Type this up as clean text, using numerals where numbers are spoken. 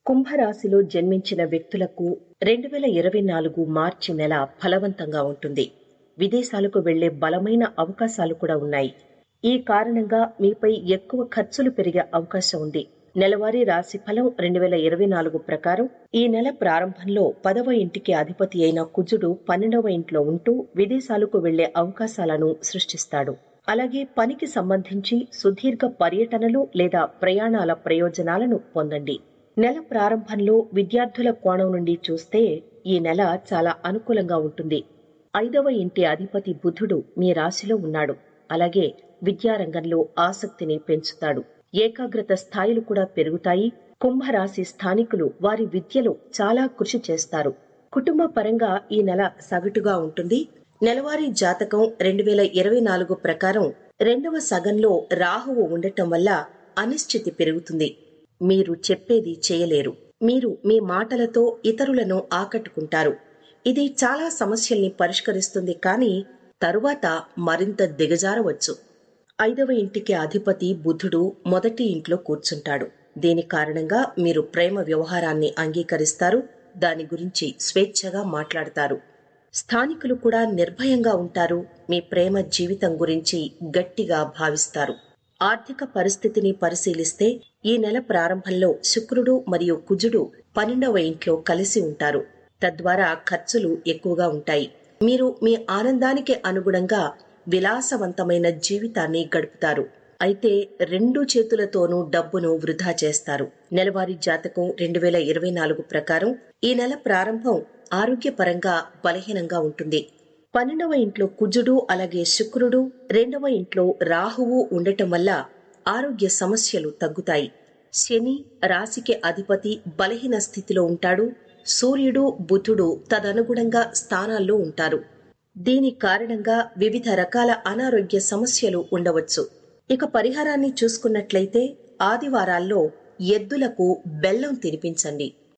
కుంభరాశిలో జన్మించిన వ్యక్తులకు 2024 మార్చి నెల ఫలవంతంగా ఉంటుంది. విదేశాలకు వెళ్లే బలమైన అవకాశాలు కూడా ఉన్నాయి. ఈ కారణంగా మీపై ఎక్కువ ఖర్చులు పెరిగే అవకాశం ఉంది. నెలవారీ రాశి ఫలం 2024 ప్రకారం ఈ నెల ప్రారంభంలో 10వ ఇంటికి అధిపతి అయిన కుజుడు 12వ ఇంట్లో ఉంటూ విదేశాలకు వెళ్లే అవకాశాలను సృష్టిస్తాడు. అలాగే పనికి సంబంధించి సుదీర్ఘ పర్యటనలు లేదా ప్రయాణాల ప్రయోజనాలను పొందండి. నెల ప్రారంభంలో విద్యార్థుల కోణం నుండి చూస్తే ఈ నెల చాలా అనుకూలంగా ఉంటుంది. 5వ ఇంటి అధిపతి బుధుడు మీ రాశిలో ఉన్నాడు. అలాగే విద్యారంగంలో ఆసక్తిని పెంచుతాడు. ఏకాగ్రత స్థాయిలు కూడా పెరుగుతాయి. కుంభరాశి స్థానికులు వారి విద్యలో చాలా కృషి చేస్తారు. కుటుంబ పరంగా ఈ నెల సగటుగా ఉంటుంది. నెలవారీ జాతకం 2024 ప్రకారం 2వ సగంలో రాహువు ఉండటం వల్ల అనిశ్చితి పెరుగుతుంది. మీరు చెప్పేది చేయలేరు. మీరు మీ మాటలతో ఇతరులను ఆకట్టుకుంటారు. ఇది చాలా సమస్యల్ని పరిష్కరిస్తుంది, కానీ తరువాత మరింత దిగజారవచ్చు. 5వ ఇంటికి అధిపతి బుధుడు మొదటి ఇంట్లో కూర్చుంటాడు. దీని కారణంగా మీరు ప్రేమ వ్యవహారాన్ని అంగీకరిస్తారు. దాని గురించి స్వేచ్ఛగా మాట్లాడతారు. స్థానికులు కూడా నిర్భయంగా ఉంటారు. మీ ప్రేమ జీవితం గురించి గట్టిగా భావిస్తారు. ఆర్థిక పరిస్థితిని పరిశీలిస్తే ఈ నెల ప్రారంభంలో శుక్రుడు మరియు కుజుడు 12వ ఇంట్లో కలిసి ఉంటారు. తద్వారా ఖర్చులు ఎక్కువగా ఉంటాయి. మీరు మీ ఆనందానికి అనుగుణంగా విలాసవంతమైన జీవితాన్ని గడుపుతారు. అయితే 2 చేతులతోనూ డబ్బును వృధా చేస్తారు. నెలవారీ జాతకం 2024 ప్రకారం ఈ నెల ప్రారంభం ఆరోగ్యపరంగా బలహీనంగా ఉంటుంది. 12వ ఇంట్లో కుజుడు అలాగే శుక్రుడు, 2వ ఇంట్లో రాహువు ఉండటం వల్ల ఆరోగ్య సమస్యలు తగ్గుతాయి. శని రాశికి అధిపతి బలహీన స్థితిలో ఉంటాడు. సూర్యుడు, బుధుడు తదనుగుణంగా స్థానాల్లో ఉంటారు. దీని కారణంగా వివిధ రకాల అనారోగ్య సమస్యలు ఉండవచ్చు. ఇక పరిహారాన్ని చూసుకున్నట్లయితే ఆదివారాల్లో ఎద్దులకు బెల్లం తినిపించండి.